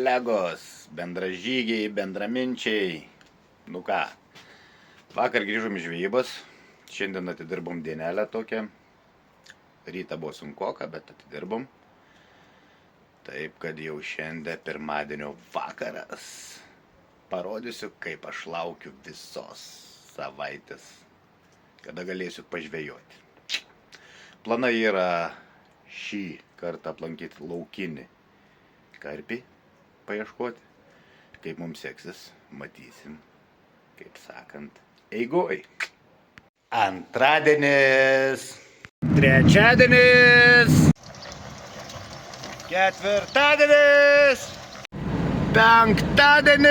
kolegos, bendražygiai, bendraminčiai. Nu ką, vakar grįžom iš žvejybos, šiandien atidirbom dienelę tokią. Ryta buvo sunkoka, bet atidirbom. Taip, kad jau šiandien pirmadienio vakaras. Parodysiu, kaip aš laukiu visos savaitės, kada galėsiu pažvejoti. Planai yra šį kartą aplankyti laukinį karpį, paieškoti. Kaip mums seksis, matysim, kaip sakant, eigoj. Antradienis, trečiadienis, ketvirtadienis, penktadienis.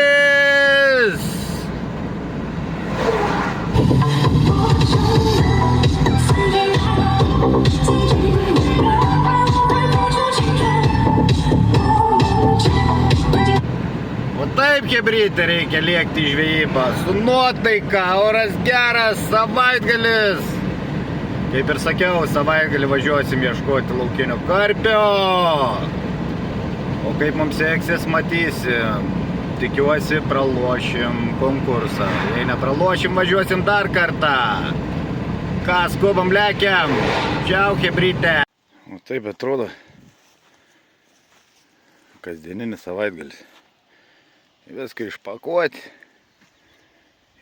O taip, chebrytė, reikia lėkti į žvejybą. Su nuotaika, oras geras, savaitgalis. Kaip ir sakiau, savaitgalį važiuosim ieškoti laukinio karpio. O kaip mums seksis, matysim. Tikiuosi, pralošim konkursą. Jei nepralošim, važiuosim dar kartą. Ką, skubam, lekiam. Čiau, chebrytė. O taip atrodo kasdieninis savaitgalis. Viską išpakuoti,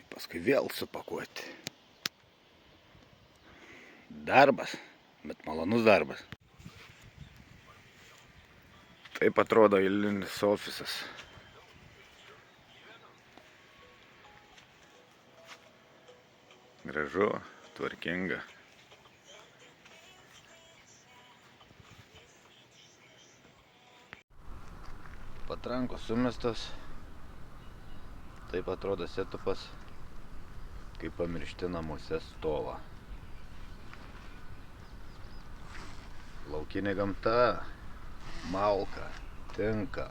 paskui vėl supakuoti. Darbas, bet malonus darbas. Taip atrodo eilinis ofisas. Gražu, tvarkinga. Patrankos sumestos. Taip atrodo setupas, kaip pamiršti namuose stovą. Laukinė gamta, malka, tinka.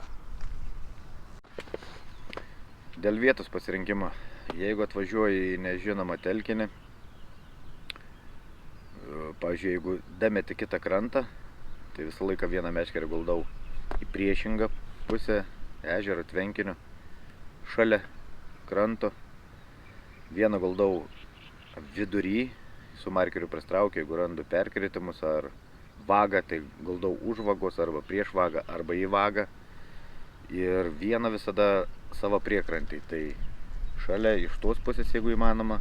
Dėl vietos pasirinkimo, jeigu atvažiuoji į nežinomą telkinį, pavyzdžiui, jeigu dameti kitą krantą, tai visą laiką vieną meškerę guldau į priešingą pusę ežero tvenkinio, šalia kranto. Vieną guldau vidury, su markeriu pristraukiu, jeigu randu perkritimus ar vagą, tai guldau už vagos arba prieš vagą arba į vagą. Ir vieną visada savo priekrantį, tai šalia iš tos pusės, jeigu įmanoma,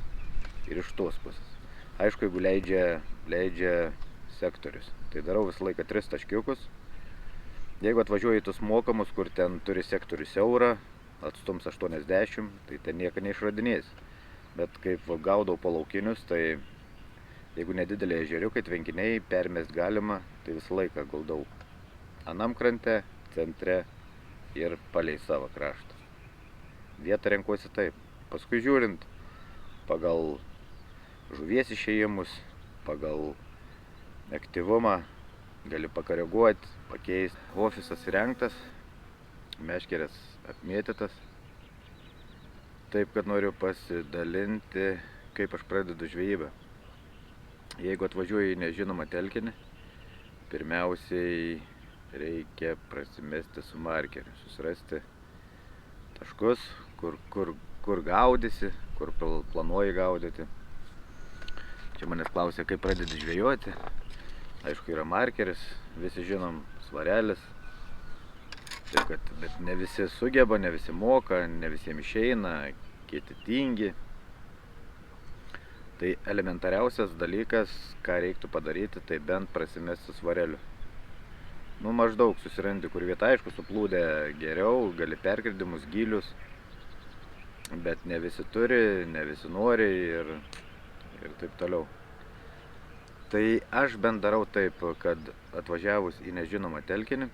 ir iš tos pusės. Aišku, jeigu leidžia sektorius, tai darau visą laiką 3 taškiukus. Jeigu atvažiuoju į tus mokamus, kur ten turi sektorių siaurą, atstums 80, tai ten nieko neišradinės. Bet kaip gaudau po laukinius, tai jeigu nedidelė ežeriukai, tvenkiniai, permest galima, tai visą laiką guldau anam krante, centre ir palei savo kraštą. Vietą renkuosi taip. Paskui žiūrint pagal žuvies išėjimus, pagal aktyvumą, gali pakoreguoti, pakeisti. Ofisas įrengtas, meškerės apmėtytas. Taip, kad noriu pasidalinti, kaip aš pradedu žvejybą. Jeigu atvažiuoju į nežinomą telkinį, pirmiausiai reikia prasimesti su markeriu, susirasti taškus, kur gaudysi, kur planuoji gaudyti. Čia manęs klausia, kaip pradedi žvejoti. Aišku, yra markeris, visi žinom, svarelis. Taip, bet ne visi sugeba, ne visi moka, ne visiems išeina, kiti tingi. Tai elementariausias dalykas, ką reiktų padaryti, tai bent prasimesti svareliu. Nu, maždaug susirandi, kur vieta, aišku, suplūdę geriau, gali perkirdimus gilius, bet ne visi turi, ne visi nori ir taip toliau. Tai aš bent darau taip, kad atvažiavus į nežinomą telkinį,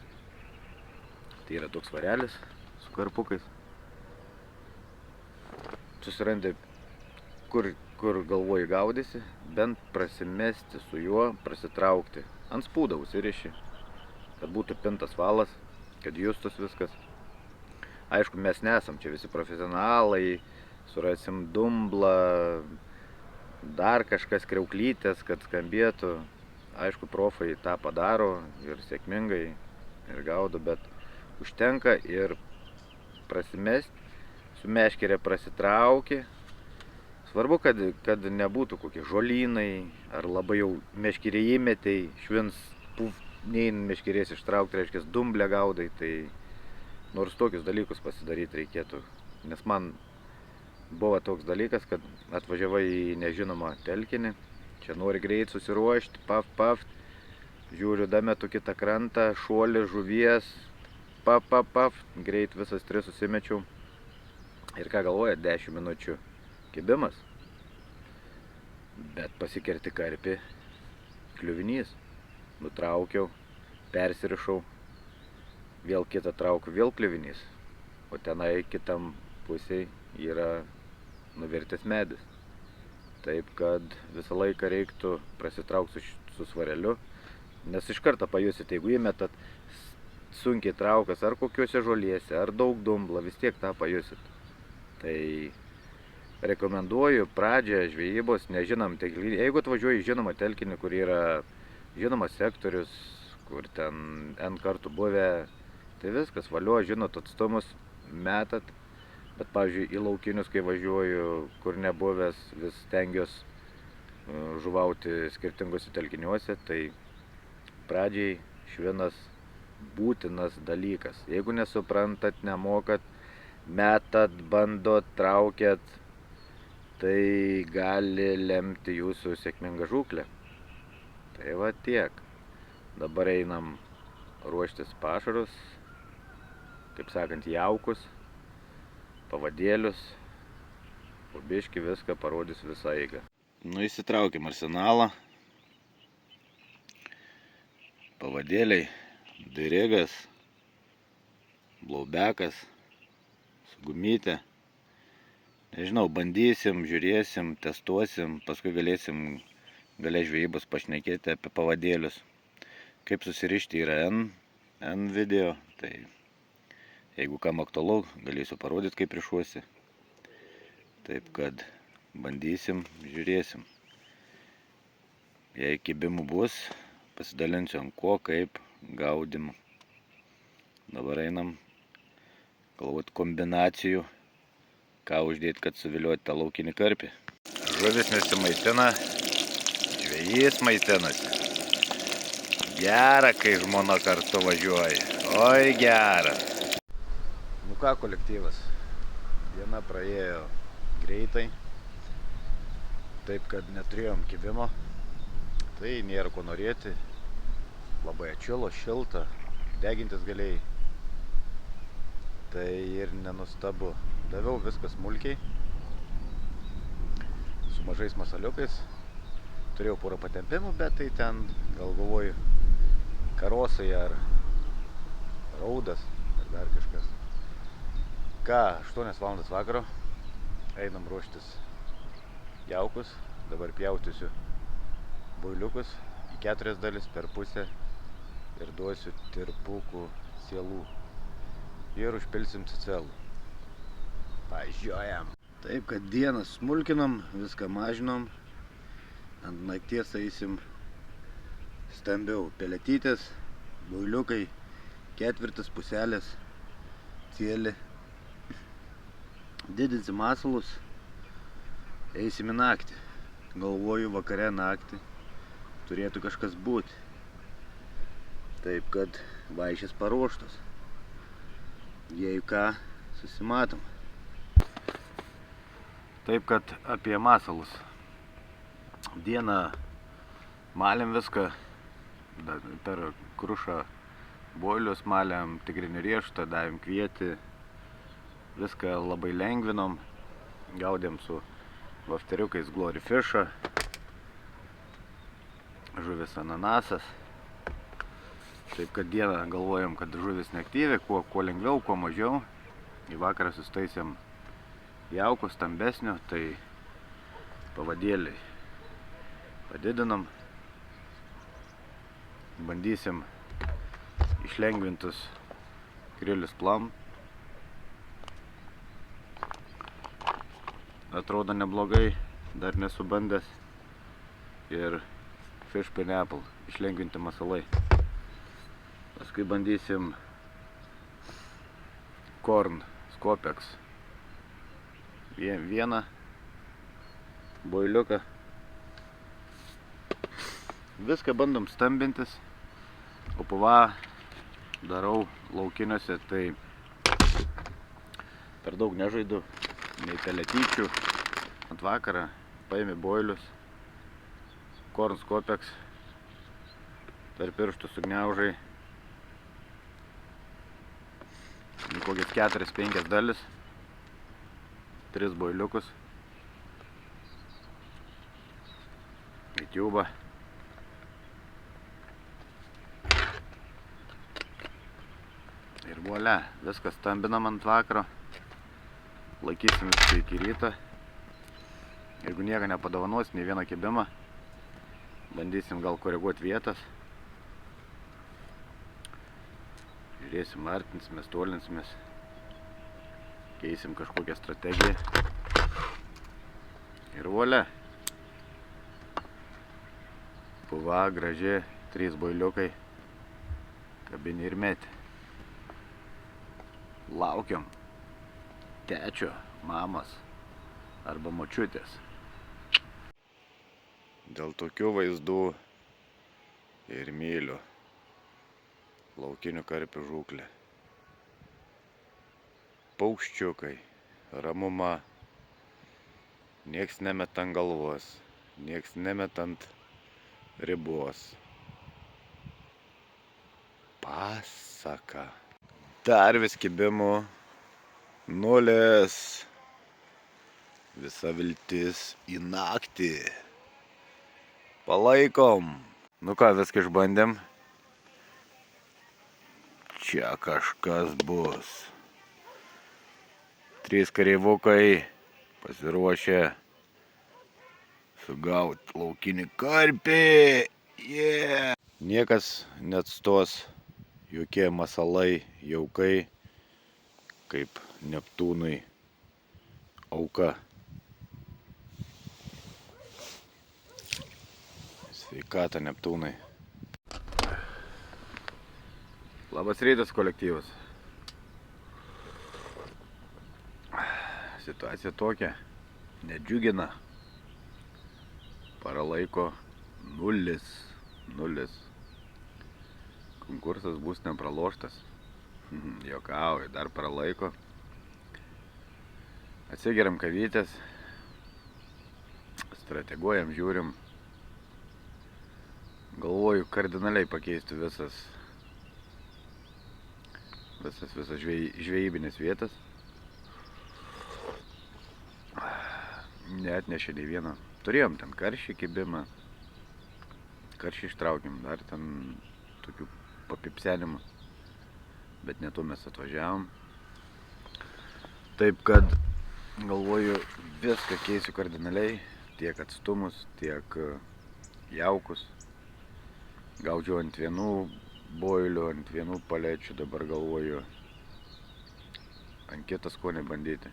tai yra toks svarelis su karpukais, susirandi, kur galvoji gaudysi, bent prasimesti su juo, prasitraukti ant spūdą užsiriši, kad būtų pintas valas, kad justus viskas. Aišku, mes nesam čia visi profesionalai, surasim dumblą, dar kažkas kriauklytės, kad skambėtų. Aišku, profai tą padaro ir sėkmingai ir gaudo, bet užtenka ir prasimesti, su meškerė prasitraukė. Svarbu, kad nebūtų kokie žolynai, ar labai jau meškerė įmetei, švins, nein meškerės ištraukti, reiškia dumblę gaudai, tai nors tokius dalykus pasidaryti reikėtų. Nes man buvo toks dalykas, kad atvažiavai į nežinomą telkinį, čia nori greit susiruošti, paf, žiūriu, dametu kitą krantą, šuolį, žuvies, paf, greit visas 3 susimečiau. Ir ką galvoja, 10 minučių kibimas, bet pasikerti karpį, kliuvinys, nutraukiau, persirišau, vėl kitą traukiu, vėl kliuvinys, o tenai kitam pusėj yra nuvirtęs medis. Taip, kad visą laiką reiktų prasitraukti su svareliu, nes iš karto pajusit, jeigu įmetat sunkiai traukas ar kokiuose žolėse, ar daug dumblo, vis tiek tą pajusit. Tai rekomenduoju pradžią žvejybos, nežinom, jeigu atvažiuoji į žinomą telkinį, kur yra žinomas sektorius, kur ten N kartų buvę, tai viskas, valio, žinot atstumus, metat. Bet, pavyzdžiui, į laukinius, kai važiuoju, kur nebuvęs, vis stengiuosi žuvauti skirtingose telkiniuose, tai pradžiai švinas būtinas dalykas. Jeigu nesuprantat, nemokat, metat, bandot, traukiat, tai gali lemti jūsų sėkmingą žūklę. Tai va tiek. Dabar einam ruoštis pašarus, kaip sakant, jaukus, pavadėlius, po biškį viską parodys visą eigą. Nu, įsitraukim arsenalą. Pavadėliai, dirigas, blaubekas, su gumyte. Nežinau, bandysim, žiūrėsim, testuosim, paskui galėsim gale žvejybos pašnekėti apie pavadėlius. Kaip susirišti yra N video, tai jeigu kam aktualu, galėsiu parodyti, kaip rišuosi. Taip kad bandysim, žiūrėsim. Jei kibimų bus, pasidalinsiu ant ko, kaip gaudymu. Dabar einam galvoti kombinacijų, ką uždėti, kad suviliuoti tą laukinį karpį. Žuvis nesimaitina, žvejys maitinasi. Gera, kai žmona kartu važiuoja. Oi, gera. Nu ką, kolektyvas, diena praėjo greitai, taip kad neturėjom kibimo, tai nėra ko norėti, labai atšilo, šilta, degintis galėjai, tai ir nenustabu. Daviau viską smulkiai, su mažais masaliukais, turėjau porą patempimų, bet tai ten, gal galvoju, karosai ar raudas, ar dar kažkas. Ką, 8 valandas vakaro, einam ruoštis jaukus, dabar pjautysiu builiukus į 4 dalis per pusę ir duosiu tirpukų sielų ir užpilsim cicelų. Važiuojam. Taip, kad dieną smulkinom, viską mažinom, ant nakties eisim stambiau peletytės, builiukai, 4 puselės, cielį. Didinsim masalus, eisim į naktį. Galvoju, vakare naktį turėtų kažkas būti. Taip, kad vaišės paruoštos. Jei ką, susimatom. Taip, kad apie masalus. Dieną malėm viską, per krušą boilius malėm, tigrinį riešutą, davėm kvietį, viską labai lengvinom, gaudėm su vafteriukais Glory Fish'ą, žuvis ananasas. Taip, kad dieną galvojom, kad žuvis neaktyvi, kuo lengviau, kuo mažiau. Į vakarą sustaisėm jaukus stambesnio, tai pavadėliai padidinam. Bandysim išlengvintus grilius plam. Atrodo neblogai, dar nesu bandęs. Ir fish pineapple, išlengvinti masalai. Paskui bandysim corn Kopex. Vieną boiliuką. Viską bandom stambintis. O puva darau laukiniuose, tai per daug nežaidu, nei peletyčių. Ant vakarą paėmė boilius, Korns Kopex, per pirštų sugniaužai, kokias 4-5 dalis, 3 boiliukus, į tiubą. Ir volia, viskas stambinam ant vakaro, laikysim viską iki ryto. Jeigu nieko nepadovanos, nei vieną kibimą, bandysim gal koreguoti vietas. Žiūrėsim, artinsimės, tolinsimės, keisim kažkokią strategiją. Ir volia. Puva graži, 3 boiliukai, kabini ir meti. Laukiam tečio, mamos arba močiutės. Dėl tokių vaizdų ir myliu laukinių karpių žūklę. Paukščiukai, ramuma, nieks nemeta ant galvos, nieks nemeta ant ribos. Pasaka. Dar vis kibimų 0. Visa viltis į naktį. Palaikom. Nu ką, viską išbandėm. Čia kažkas bus. 3 kareivukai pasiruošę sugauti laukinį karpį. Yeah. Niekas neatstos. Jokie masalai, jaukai, kaip Neptūnui auka. Sveikata Neptūnai. Labas rytas, kolektyvas. Situacija tokia, nedžiugina. Para laiko 0. Konkursas bus nepraloštas. Jokauju, dar pralaiko. Atsigeriam kavytės. Strateguojam, žiūrim. Galvoju kardinaliai pakeisti visas žvejybinės vietas. Neatnešė nei vieną. Turėjom ten karšį kibimą. Karšį ištraukėm, dar ten tokių papipsenimų, bet ne to mes atvažiavom. Taip kad galvoju viską keisiu kardinaliai, tiek atstumus, tiek jaukus. Gaudžiau ant vienų boilių, ant vienų palečių, dabar galvoju ant kitą skonį bandyti.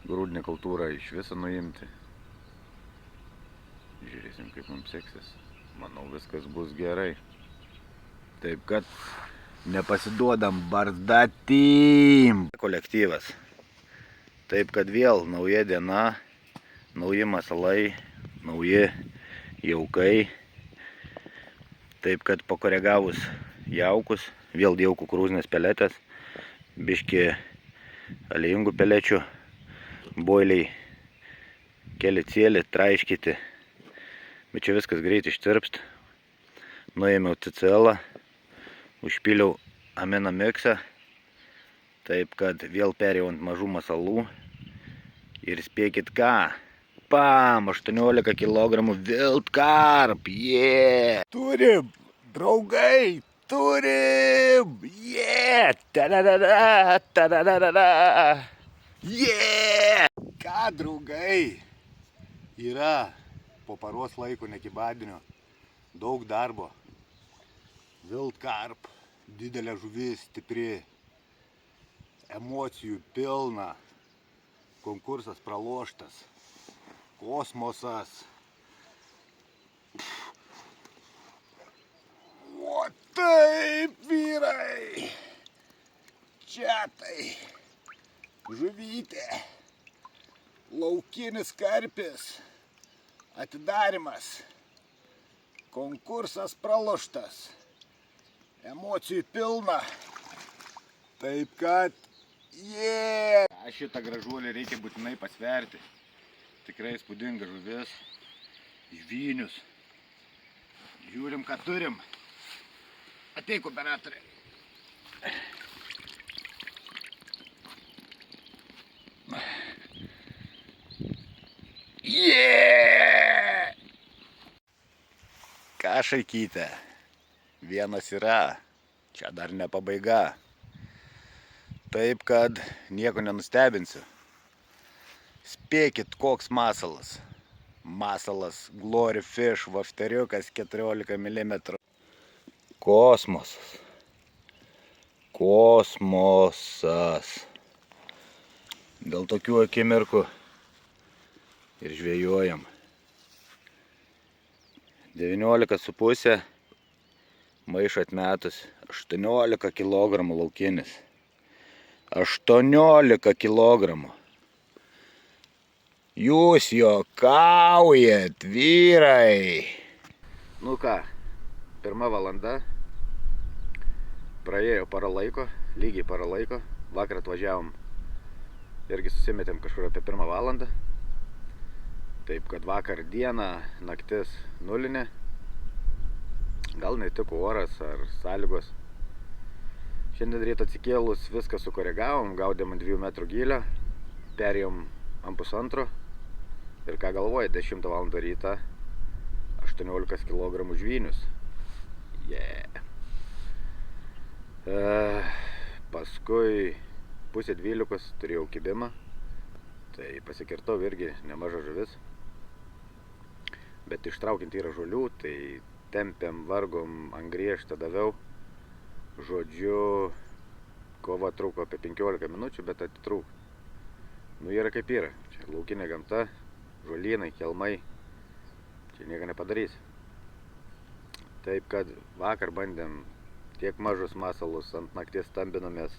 Grūdinę kultūrą iš viso nuimti. Žiūrėsim, kaip mums seksis. Manau, viskas bus gerai. Taip kad nepasiduodam barzdatym. Kolektyvas. Taip kad vėl nauja diena, nauji masalai, nauji jaukai. Taip kad pakoregavus jaukus, vėl jau kukurūzinės peletės, biški aliejingų pelečių, boiliai, keli cėlį, traiškyti. Bet čia viskas greit ištirpst. Nuėmiau TCL-ą. Užpyliau amino miksą, taip kad vėl perėjau ant mažų masalų ir spėkit ką, pam, 18 kg wild carp, yeah! Turim, draugai, turim, yeah! Ta-da-da-da, ta-da-da-da, yeah! Ką, draugai, yra po paros laiko nekibadinio, daug darbo. Wild carp, didelė žuvis, stipri, emocijų pilna, konkursas praloštas, kosmosas. O taip, vyrai, čia tai žuvytė, laukinis karpis, atidarimas, konkursas praloštas, emocijų pilna, taip kad Šitą gražuolį reikia būtinai pasverti, tikrai įspūdinga žuvis, žvynius, žiūrim ką turim, ateik operatorė. Ką šaikyte, vienas yra, čia dar ne pabaiga, taip kad nieko nenustebinsiu. Spėkit koks masalas, Glory Fish, vafteriukas 14 mm. Kosmosas, dėl tokių akimirkų ir žvejojam. 19,5 maišą atmetus, 18 kg laukinis. 18 kg. Jūs juokaujat, vyrai. Nu ką, 1 valanda. Praėjo para laiko, lygiai para laiko. Vakar atvažiavom, irgi susimetėm kažkur apie 1 valandą. Taip kad vakar diena, naktis nulinė. Gal netiko oras ar sąlygos. Šiandien rytą atsikėlus viską sukoregavom, gaudėm 2 metrų gylio, perėjom ant 1,5 ir ką galvoja, 10 valandą rytą 18 kg žvynius. Paskui 11:30 turėjau kibimą, tai pasikirtau irgi nemaža žuvis, bet ištraukiant yra žolių, tai tempėm, vargom, ant griežtą daviau. Žodžiu, kova truko apie 15 minučių, bet atitrūk. Nu, yra kaip yra. Čia laukinė gamta, žolynai, kelmai. Čia nieko nepadarys. Taip kad vakar bandėm tiek mažus masalus, ant nakties stambinomės.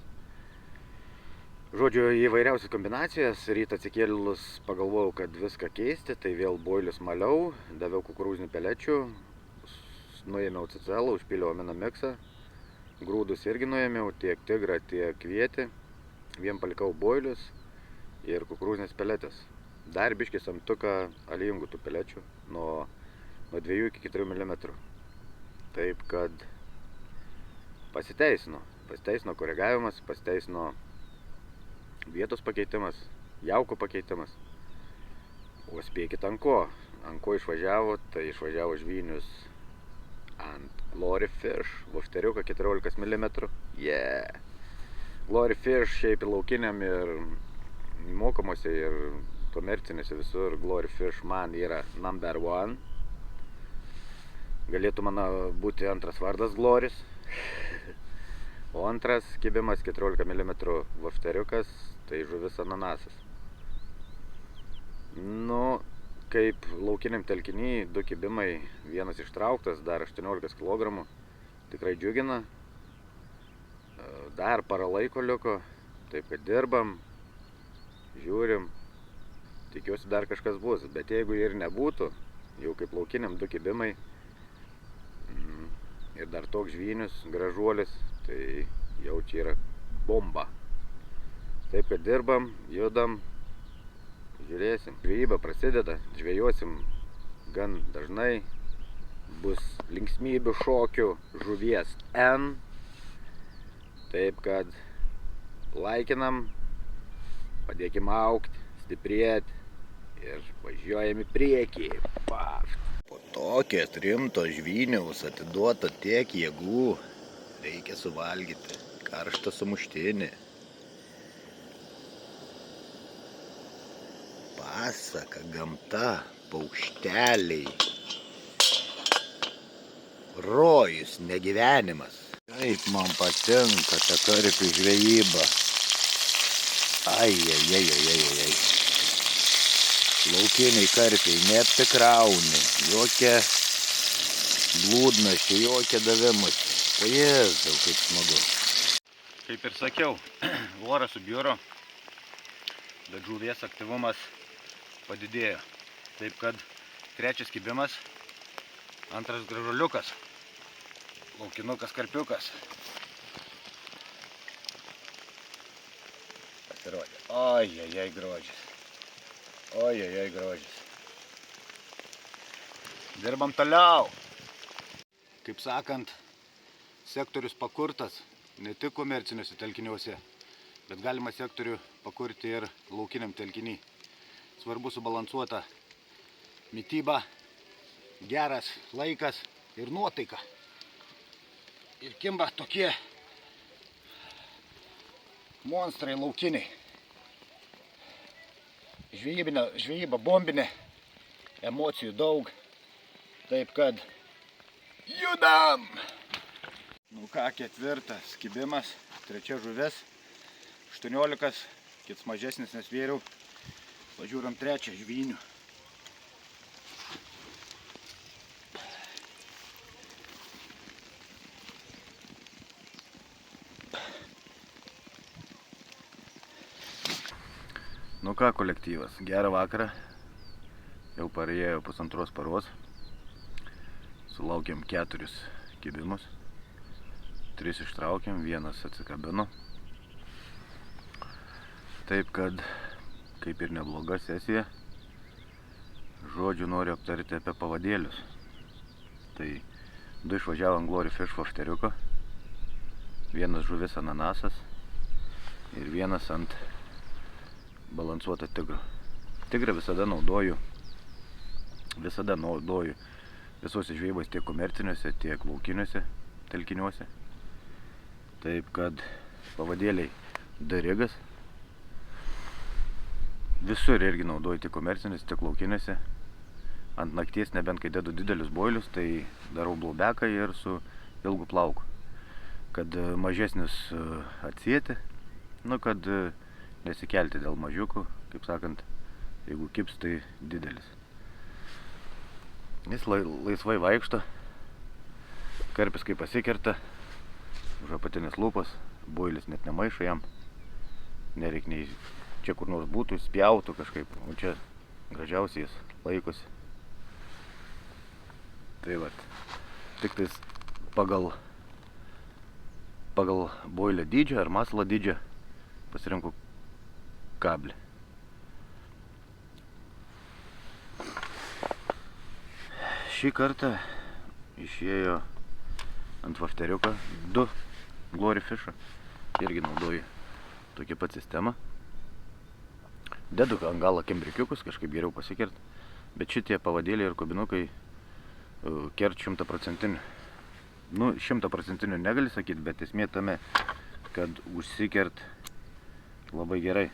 Žodžiu, įvairiausias kombinacijas. Rytą atsikėlus pagalvojau, kad viską keisti, tai vėl boilius maliau, daviau kukurūzinių pelečių, nuėmiau cicelą, užpyliau amino miksą. Grūdus irgi nuėmiau, tiek tigrą, tiek kvietį. Vien palikau boilius ir kukurūzinės peletės. Dar biškį samtuką alijingų tų pelečių nuo 2 iki 4 mm. Taip kad pasiteisino koregavimas, pasiteisino vietos pakeitimas, jauko pakeitimas. O spėkit ant ko išvažiavo, tai išvažiavo žvynius ant Glory Fish, vafteriuką 14 mm. Glory Fish šiaip laukiniam ir mokamuose ir komercinėse visur. Glory Fish man yra number 1. Galėtų mano būti antras vardas Gloris. O antras kibimas 14 mm vafteriukas, tai žuvis ananasas. Nu, kaip laukiniam telkiny, 2 kibimai, vienas ištrauktas, dar 18 kg, tikrai džiugina. Dar para laiko liko, taip kad dirbam, žiūrim, tikiuosi dar kažkas bus, bet jeigu ir nebūtų, jau kaip laukiniam 2 kibimai ir dar toks žvynius, gražuolis, tai jau čia yra bomba. Taip kad dirbam, judam, žiūrėsim. Žvejyba prasideda, žvejosim gan dažnai, bus linksmybių, šokių, žuvies N. Taip kad laikinam, padėkim augti, stiprėti ir važiuojam į priekį. Po tokio rimto žvyniaus atiduota tiek jėgų, reikia suvalgyti karštą sumuštinį. Pasaka, gamta, paukšteliai, rojus, negyvenimas. Kaip man patinka ta karpių žvejyba. Ai. Laukiniai karpiai, neapsikrauni, jokia blūdnaščiai, jokia davimas. Jėzau, kaip smagu. Kaip ir sakiau, oras subjuro. bet žuvies aktyvumas padidėjo. Taip kad trečias kibimas, antras gražuliukas, laukinukas, karpiukas. Pasirodė. Ojejei grožis. Ojejei grožis. Dirbam toliau. Kaip sakant, sektorius pakurtas ne tik komerciniuose telkiniuose, bet galima sektorių pakurti ir laukiniam telkiny. Svarbu subalansuota mityba, geras laikas ir nuotaika. Ir kimba tokie monstrai laukiniai. Žvejyba bombinė, emocijų daug. Taip kad judam! Nu ką, ketvirtas kibimas, trečia žuvis, 18, kits mažesnis nesvėriau. Pažiūram trečią žvynių. Nu ką, kolektyvas, gerą vakarą. Jau parėjo pusantros paros. Sulaukėm 4 kibimus. 3 ištraukėm, 1 atsikabino. Taip kad, kaip ir nebloga sesija, žodžiu noriu aptarti apie pavadėlius. Tai 2 išvažiavo ant Glory Fish vošteriuko, 1 žuvis ananasas ir 1 ant balansuoto tigro. Tigrą visada naudoju visose žvejybos, tiek komerciniuose, tiek laukiniuose telkiniuose. Taip kad pavadėliai darigas. Visur irgi naudoju tiek komerciniuose, tiek laukiniuose. Ant nakties, nebent kai dedu didelius boilius, tai darau blaubeką ir su ilgu plauku. Kad mažesnis atsieti, nu kad nesikelti dėl mažiukų, kaip sakant, jeigu kips, tai didelis. Jis laisvai vaikšto, karpis kai pasikerta, už apatinės lūpas, boilis net nemaišo jam, nereik nei čia kur nors būtų, spjautų kažkaip, o čia gražiausiai jis laikosi. Tai vat, tik tais pagal boilio dydžio ar masalo dydžio pasirinku kablį. Šį kartą išėjo ant vošteriuko 2 Glory Fish. Irgi naudoju tokią pat sistemą. Dedu ant galą kembrikiukus, kažkaip geriau pasikert. Bet šitie pavadėliai ir kobinukai kert 100%. Nu, 100% negali sakyti, bet esmė tame, kad užsikert labai gerai.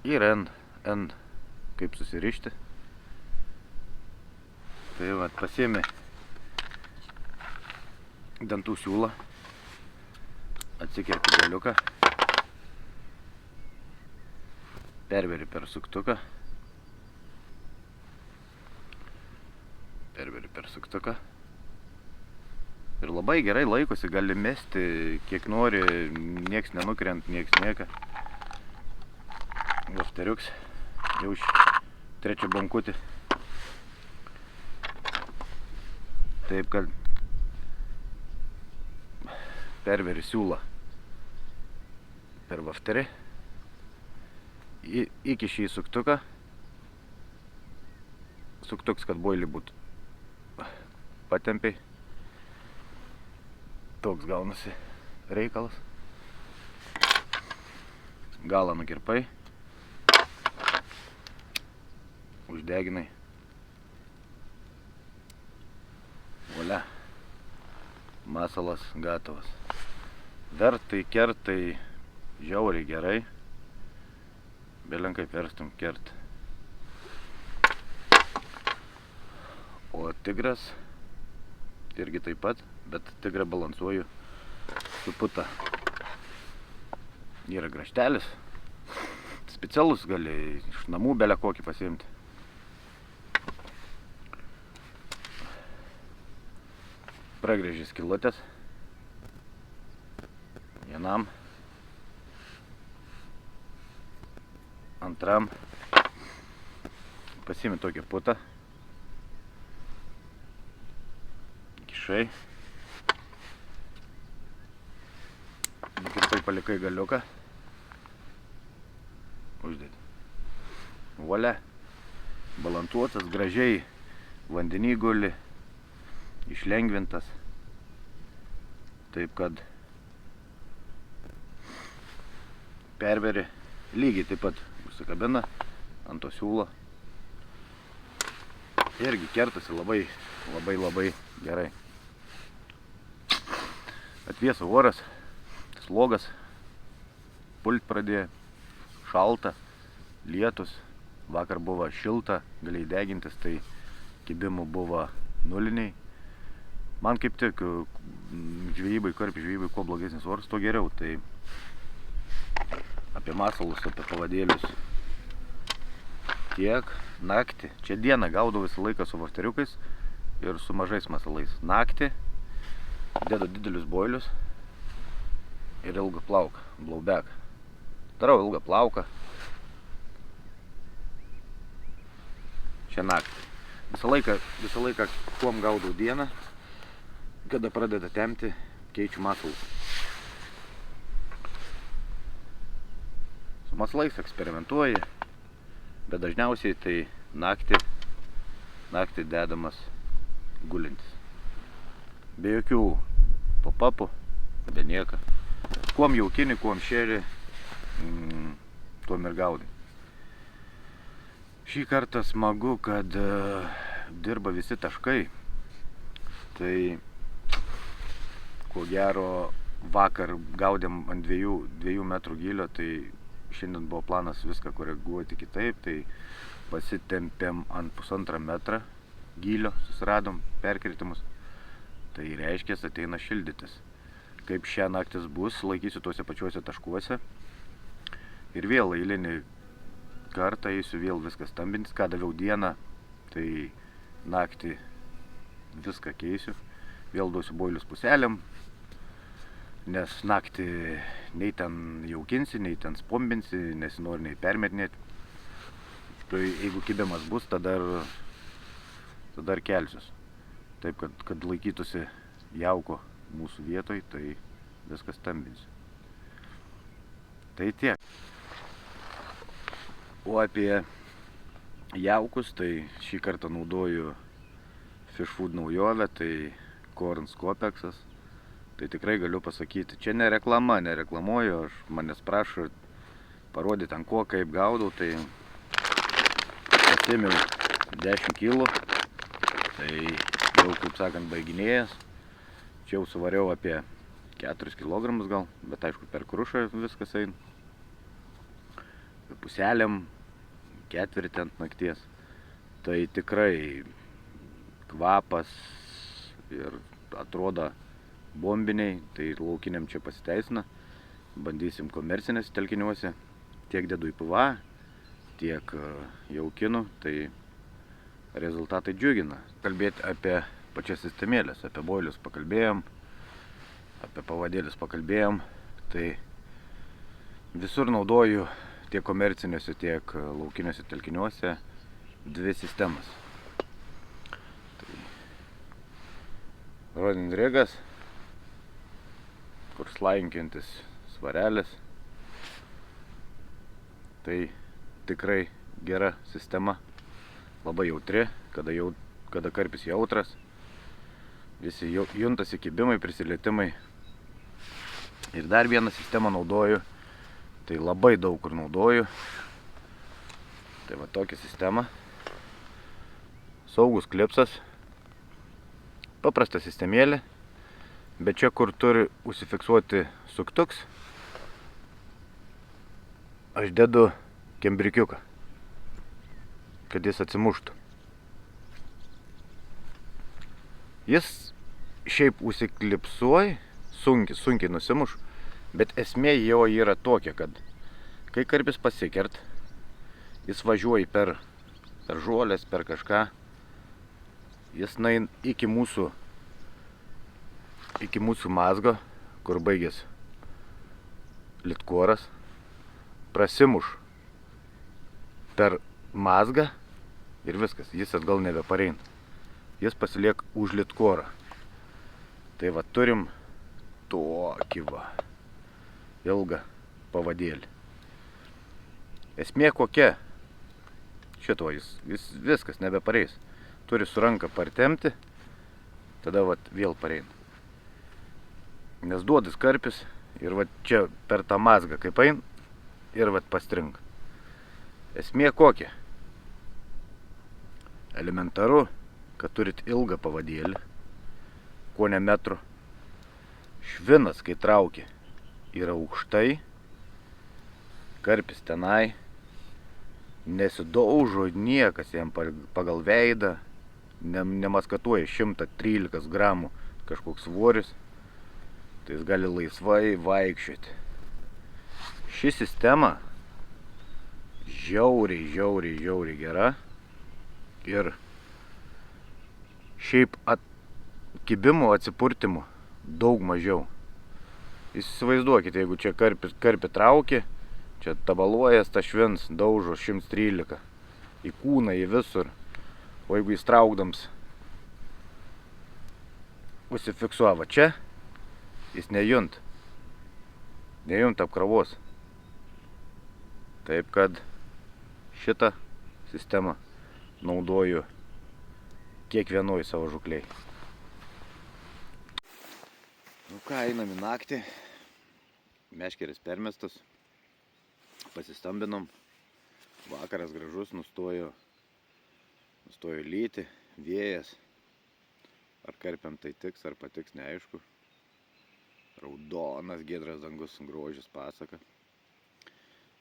Ir N kaip susirišti. Tai vat, pasiėmė dantų siūlą, atsikerpi galiuką, perveri per suktuką, ir labai gerai laikosi, gali mesti kiek nori, nieks nenukrent, nieks nieka. Vošteriuks jau iš 3 bankutį. Taip kad perveri siūlą per vafterį, įkiši į suktuką, suktuks, kad boilį būtų patempiai. Toks gaunasi reikalas. Galą nukirpai, uždeginai. Volia, masalas gatavas. Vertai, kertai, žiauriai gerai. Belenkai verstum kert. O tigras irgi taip pat, bet tigrą balansuoju su puta. Yra graštelis. Specialus gali iš namų belę kokį pasiimti. Pragrėži skylutės vienam Antram pasiimi tokį putą, kišai, nukirpai palikai galiuką, uždėti. Volia, balansuotas, gražiai vandenį guli, išlengvintas, taip kad perveri, lygiai taip pat užsikabina ant to siūlo. Irgi kertasi labai gerai. Atvėso oras, slogas, pult pradėjo, šalta, lietus, vakar buvo šilta, galėjai degintis, tai kibimų buvo nuliniai. Man kaip tik žvejybai, karpių žvejybai, kuo blogesnis oras, tuo geriau. Tai apie masalus, apie pavadėlius tiek. Naktį, čia dieną gaudau visą laiką su varteriukais ir su mažais masalais. Naktį dedu didelius boilius ir ilgą plauką, blaubeką. Darau ilgą plauką. Čia naktį. Visą laiką kuom gaudau dieną, kada pradeda temti, keičiu masalus. Su masalais eksperimentuoji, bet dažniausiai tai naktį dedamas gulintis. Be jokių pop-upų, be nieko. Kuom jaukini, kuom šeri, tuom ir gaudai. Šį kartą smagu, kad dirba visi taškai. Tai ko gero vakar gaudėm ant 2 metrų gylio, tai šiandien buvo planas viską koreguoti kitaip, tai pasitempėm ant 1,5 metrą gylio, susiradom perkritimus. Tai reiškia, ateina šildytis. Kaip šią naktis bus, laikysiu tuose pačiuose taškuose. Ir vėl eilinį kartą eisiu, vėl viskas stambintis. Ką daviau dieną, tai naktį viską keisiu. Vėl duosiu boilius puselėm, nes naktį nei ten jaukinsi, nei ten spombinsi, nesinori nei permetinėti. Tai jeigu kibimas bus, tada ir kelsius. Taip, kad laikytųsi jauko mūsų vietoj, tai viskas stambinsiu. Tai tiek. O apie jaukus, tai šį kartą naudoju Fish Food naujovę, tai Korns Kopexas. Tai tikrai galiu pasakyti, čia ne reklama, nereklamuoju, manęs prašo parodyti ant ko, kaip gaudau, tai pasėmiau 10 kg, tai jau, kaip sakant, baiginėjas. Čia jau suvariau apie 4 kg gal, bet aišku per krušą viskas eina. Puselėm, ketvirtį ant nakties. Tai tikrai kvapas ir atrodo bombiniai, tai laukiniam čia pasiteisina. Bandysim komercinėse telkiniuose. Tiek dedu į PVA, tiek jaukinu, tai rezultatai džiugina. Kalbėti apie pačias sistemėlės, apie boilius pakalbėjom, apie pavadėlius pakalbėjom. Tai visur naudoju tiek komerciniuose, tiek laukiniuose telkiniuose 2 sistemas. Tai Rodin Rigas, kur slaikintis svarelis. Tai tikrai gera sistema, labai jautri, kada karpis jautras. Visi juntasi kibimai, prisilietimai. Ir dar vieną sistemą naudoju, tai labai daug kur naudoju. Tai va tokia sistema. Saugus klipsas, paprasta sistemėlė. Bet čia, kur turi užsifiksuoti suktuks, aš dedu kembrikiuką, kad jis atsimuštų. Jis šiaip užsiklipsuoja, sunkiai nusimuš, bet esmė jo yra tokia, kad kai karpis pasikert, jis važiuoja per žolės, per kažką, jis nain iki mūsų mazgo, kur baigės litkoras, prasimuš per mazgą ir viskas, jis atgal nebepareina. Jis pasiliek už litkorą. Tai va turim tokį va ilgą pavadėlį. Esmė kokia? Šito jis viskas nebepareis. Turi su ranka partempti, tada va vėl pareina. Nes duodas karpis ir va čia per tą mazgą kaip ein ir va pastringa. Esmė kokia? Elementaru, kad turit ilgą pavadėlį, ko ne metro. Švinas, kai traukia, yra aukštai, karpis tenai, nesidaužo niekas jam pagal veidą, nemaskatuoja 113 gramų kažkoks svoris, tai jis gali laisvai vaikščioti. Ši sistema žiauriai gera ir šiaip kibimų, atsipurtimų daug mažiau. Įsivaizduokite, jeigu čia karpį trauki, čia tabaluojas, ta švins daužo 113 į kūną, į visur. O jeigu jis traukdams užsifiksuova čia, jis nejunt apkrovos. Taip kad šitą sistemą naudoju kiekvienoj savo žukliai. Nu ką, einam į naktį. Meškeris permestas. Pasistambinom. Vakaras gražus, nustojo lyti, vėjas. Ar karpiam tai tiks, ar patiks, neaišku. Raudonas giedras dangus, grožis pasaka.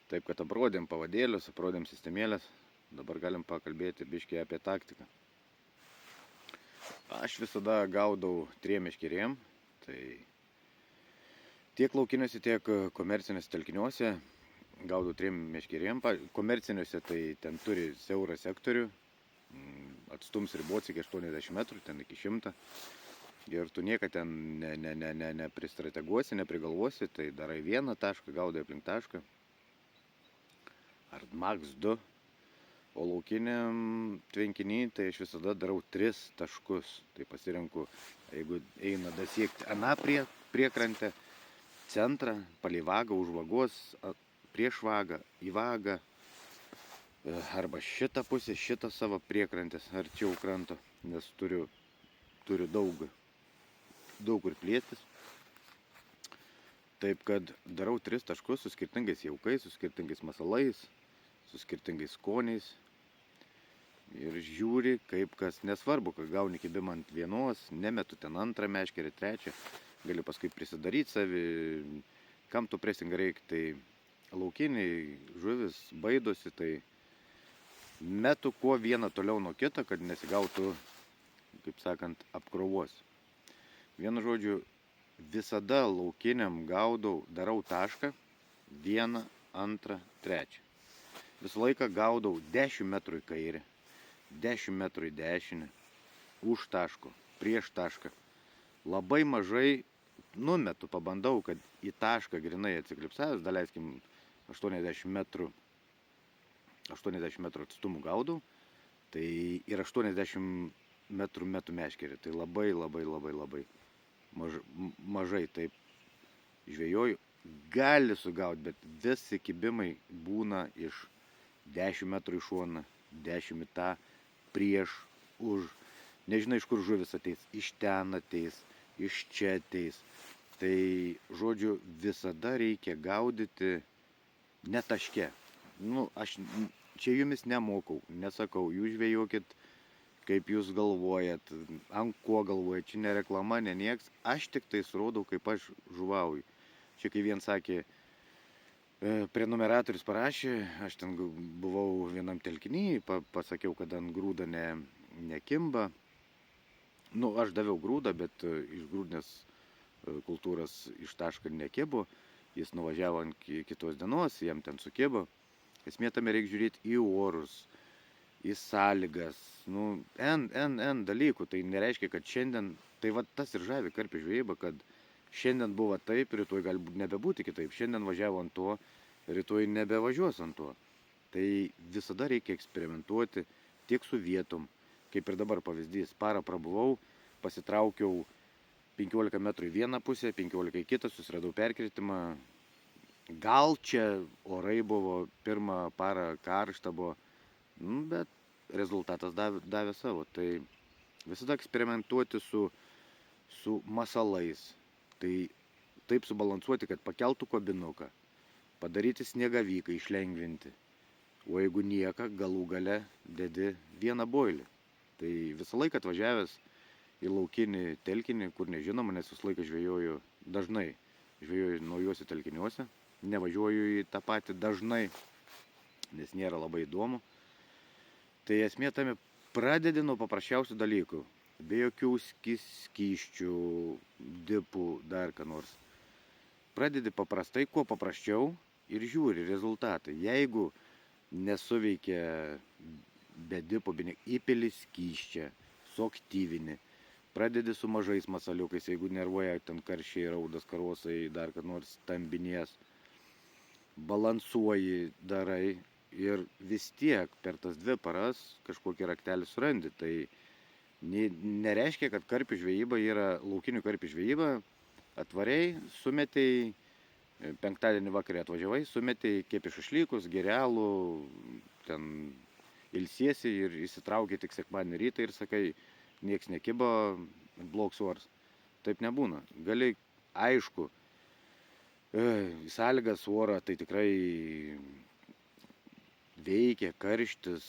Taip kad aprodėm pavadėlius, aprodėm sistemėlės. Dabar galim pakalbėti biškį apie taktiką. Aš visada gaudau 3 meškerėm. Tai tiek laukiniuose, tiek komerciniuose telkiniuose gaudau 3 meškerėm. Komerciniuose tai ten turi siaurą sektorių. Atstums ribots iki 80 metrų, ten iki 100. Ir tu niekad ten nepristrateguosi, neprigalvosi. Tai darai vieną tašką, gaudai aplink tašką. Ar max 2. O laukiniam tvenkiny tai aš visada darau 3 taškus. Tai pasirenku, jeigu eina dasiekti aną priekrantę, centrą, palei vagą, už vagos, prieš vagą, į vagą. Arba šitą pusę, šitą savo priekrantės, arčiau kranto, nes turiu daug kur plėstis. Taip kad darau 3 taškus su skirtingais jaukais, su skirtingais masalais, su skirtingais skoniais. Ir žiūri, kaip kas, nesvarbu, kad gauni kibimą ant vienos, nemetu ten antrą meškerį, trečią, gali paskui prisidaryti savi, kam tu presingą reikia, tai laukiniai žuvis baidosi, tai metu kuo vieną toliau nuo kito, kad nesigautų, kaip sakant, apkrovos. Vienu žodžiu, visada laukiniam gaudau, darau tašką, 1, 2, 3. Visą laiką gaudau 10 metrų į kairę, 10 metrų į dešinę, už taško, prieš tašką. Labai mažai numetu, pabandau, kad į tašką grinai atsiklipsavęs, daleiskim 80 metrų atstumų gaudau, tai ir 80 metrų metu meškerį. Tai labai mažai taip žvejoju. Gali sugauti, bet visi kibimai būna iš 10 metrų į šoną, 10 į tą, prieš, už. Nežinai, iš kur žuvis ateis. Iš ten ateis, iš čia ateis. Tai, žodžiu, visada reikia gaudyti ne taške. Aš čia jumis nemokau, nesakau, jūs žvejokit, kaip jūs galvojat, ant ko galvojat, čia ne reklama, ne nieks. Aš tik tai rodau, kaip aš žuvauju. Čia kai vien sakė, prenumeratorius parašė, aš ten buvau vienam telkiny, pasakiau, kad ant grūdą nekimba. Aš daviau grūdą, bet iš grūdinės kultūros iš tašką nekibo. Jis nuvažiavo ant kitos dienos, jam ten sukibo. Esmė tame reikia žiūrėti į orus, į sąlygas, n dalykų. Tai nereiškia, kad šiandien, tai va tas ir žavi karpių žvejyba, kad šiandien buvo taip, rytoj gali nebebūti kitaip. Šiandien važiavo ant to, rytoj nebevažiuos ant to. Tai visada reikia eksperimentuoti tiek su vietom, kaip ir dabar pavyzdys. Parą prabuvau, pasitraukiau 15 metrų į vieną pusę, 15 į kitą, susiradau perkritimą. Gal čia orai buvo, pirmą parą karšta buvo, bet rezultatas davė savo. Tai visada eksperimentuoti su masalais. Tai taip subalansuoti, kad pakeltų kobinuką, padaryti sniegavyką, išlengvinti. O jeigu nieka, galų gale dedi vieną boilį. Tai visą laiką atvažiavęs į laukinį telkinį, kur nežinoma, nes visą laiką žvejoju dažnai. Žvejoju naujuose telkiniuose, nevažiuoju į tą patį dažnai, nes nėra labai įdomu. Tai esmė tame, pradedi nuo paprasčiausių dalykų. Be jokių skysčių, dipų, dar ką nors. Pradedi paprastai, kuo paprasčiau ir žiūri rezultatą. Jeigu nesuveikia be dipų, įpili skysčią, suaktyvini, pradedi su mažais masaliukais, jeigu nervuoja ten karšiai, raudas, karosai, dar ką nors stambinės, balansuoji, darai ir vis tiek per tas 2 paras kažkokį raktelį surandi. Tai nereiškia, kad karpių žvejyba yra laukinių karpių žvejyba. Atvariai, sumetei, penktadienį vakarė atvažiavai, sumetei, kėpi šašlykus, gerelų, ten ilsiesi ir įsitraukiai tik sekmadienį rytą ir sakai, nieks nekibo, blogs oras. Taip nebūna. Gali, aišku, sąlygas orą tai tikrai veikia, karštis,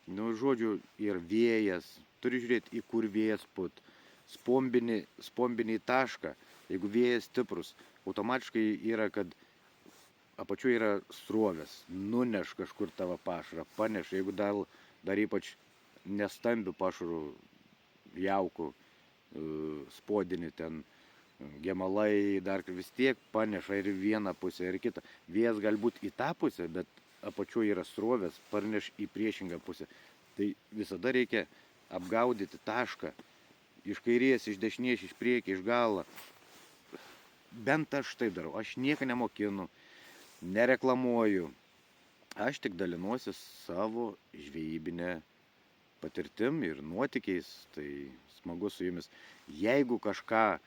žodžiu, ir vėjas, turi žiūrėti, į kur vėjas put. Spombinį tašką, jeigu vėjas stiprus, automatiškai yra, kad apačiu yra srovės, nuneš kažkur tavo pašarą, paneš, jeigu dar ypač nestambių pašarų, jaukų, spodinį ten, gemalai, dar vis tiek paneša ir vieną pusę, ir kitą. Vėjas galbūt į tą pusę, bet apačiu yra srovės, parneš į priešingą pusę. Tai visada reikia apgaudyti tašką. Iš kairės, iš dešinės, iš priekį, iš galo. Bent aš taip darau. Aš nieko nemokinu, nereklamuoju. Aš tik dalinuosi savo žvejybinę patirtim ir nuotykiais. Tai smagu su jumis. Jeigu kažką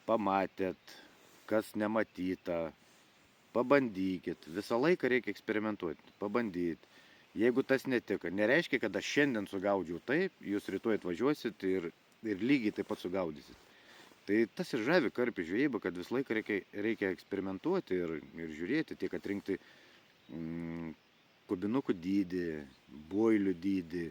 pamatėt, kas nematyta, pabandykit. Visą laiką reikia eksperimentuoti, pabandyti. Jeigu tas netika, nereiškia, kad aš šiandien sugaudžiau taip, jūs rytoj atvažiuosit ir lygiai taip pat sugaudysit. Tai tas ir žavi karpių žvejybą, kad visą laiką reikia eksperimentuoti ir žiūrėti, tiek atrinkti kubinukų dydį, boilių dydį,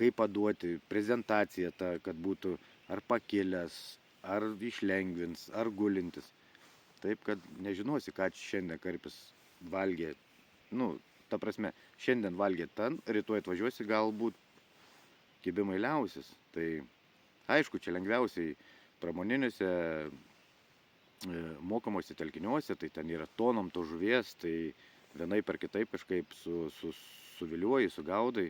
kaip paduoti, prezentaciją tą, kad būtų ar pakilęs, ar išlengvins, ar gulintis. Taip, kad nežinosi, ką šiandien karpis valgė. Ta prasme, šiandien valgė ten, rytoj atvažiuosi, galbūt kibimai liausis. Tai aišku, čia lengviausiai pramoniniuose mokamuose telkiniuose, tai ten yra tonom to žuvies, tai vienai per kitaip kažkaip suviliuoji, sugaudai.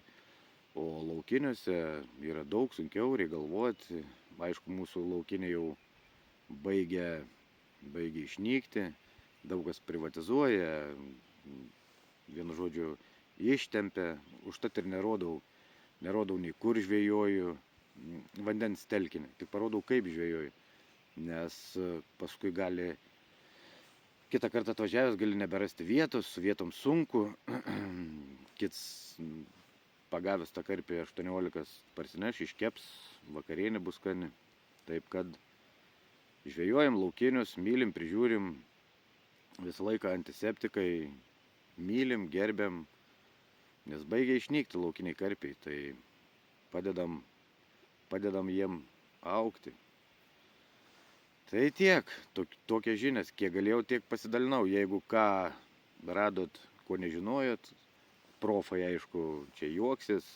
O laukiniuose yra daug sunkiau, reikia galvoti. Aišku, mūsų laukiniai jau baigia išnykti, daug kas privatizuoja, vienu žodžiu, ištempia, užtat ir nerodau nei kur žvejoju vandens telkinį, tik parodau, kaip žvejoju, nes paskui gali, kitą kartą atvažiavęs gali neberasti vietos, su vietom sunku, kits pagavęs tą karpį 18 parsineš, iškeps, vakarienė bus skani. Taip kad žvejojam laukinius, mylim, prižiūrim, visą laiką antiseptikai, mylim, gerbiam, nes baigia išnykti laukiniai karpiai, tai padedam jiem augti. Tai tiek, tokie žinias, kiek galėjau, tiek pasidalinau. Jeigu ką radot, ko nežinojot, profai aišku, čia juoksis,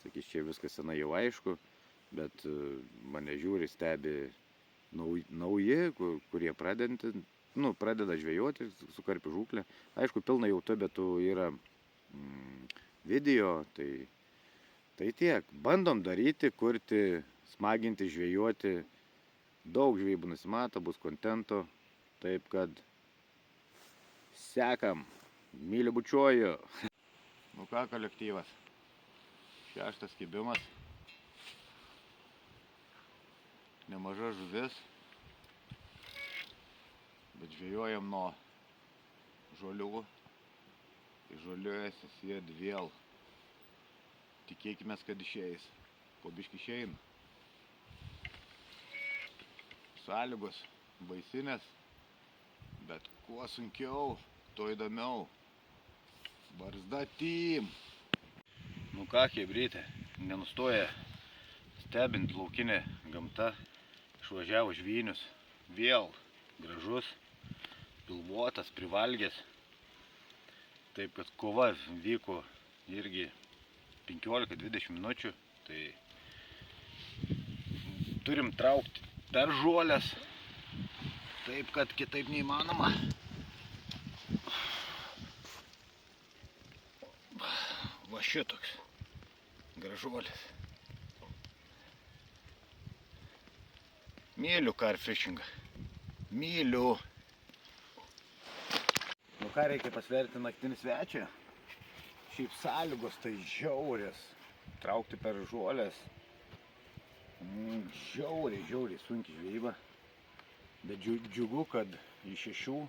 sakys, čia viskas senai jau aišku, bet mane žiūri, stebi nauji, kurie pradeda žvejoti su karpių žūklė. Aišku, pilna YouTube'e yra video, tai tiek. Bandom daryti, kurti, smaginti, žvejoti. Daug žvejybų nusimato, bus kontento. Taip kad sekam, myliu, bučiuoju. Nu ką, kolektyvas. 6 kibimas. Nemaža žuvis. Bet žvejojam nuo žolių. Tai žoliuojasi sėdi vėl. Tikėkime, kad išeis. Po biškį išeina. Sąlygos baisinės. Bet kuo sunkiau, tuo įdomiau. Barzda team. Nu ką, chebrytė, nenustoja stebint laukinė gamta. Išvažiavo žvynius. Vėl gražus, pilvotas, privalgęs. Taip, kad kova vyko irgi 15-20 minučių. Tai turim traukti per žolės. Taip, kad kitaip neįmanoma. Va šitoks gražuolis. Myliu carfishingą. Myliu. Nu ką, reikia pasverti naktinį svečią. Šiaip sąlygos tai žiaurės. Traukti per žolės. Žiauriai sunki žvejyba. Bet džiugu, kad iš 6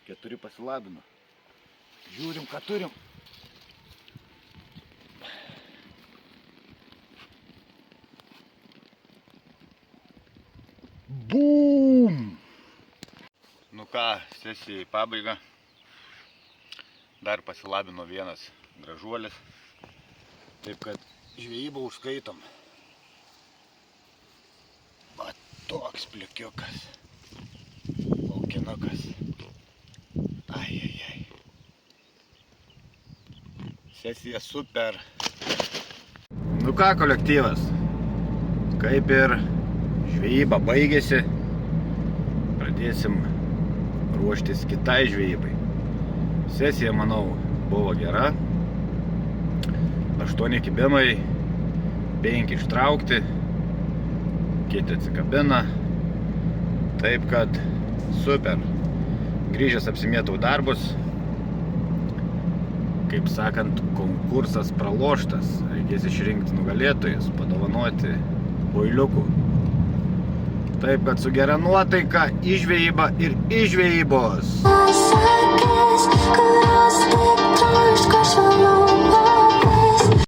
4 pasilabino. Žiūrim, ką turim. Bum! Nu ką, sesija į pabaigą. Dar pasilabino vienas gražuolis. Taip kad žvejybą užskaitom. Va toks plikiukas. Laukinukas. Ai. Sesija super. Nu ką, kolektyvas. Kaip ir žvejyba baigėsi. Pradėsim ruoštis kitai žvejybai. Sesija, manau, buvo gera. 8 kibimai, 5 ištraukti, kiti atsikabina. Taip kad super. Grįžęs apsimėtau darbus. Kaip sakant, konkursas praloštas. Reikės išrinkti nugalėtojus, padovanoti boiliukų. Taip kad su gera nuotaika į žvejybą ir iš žvejybos.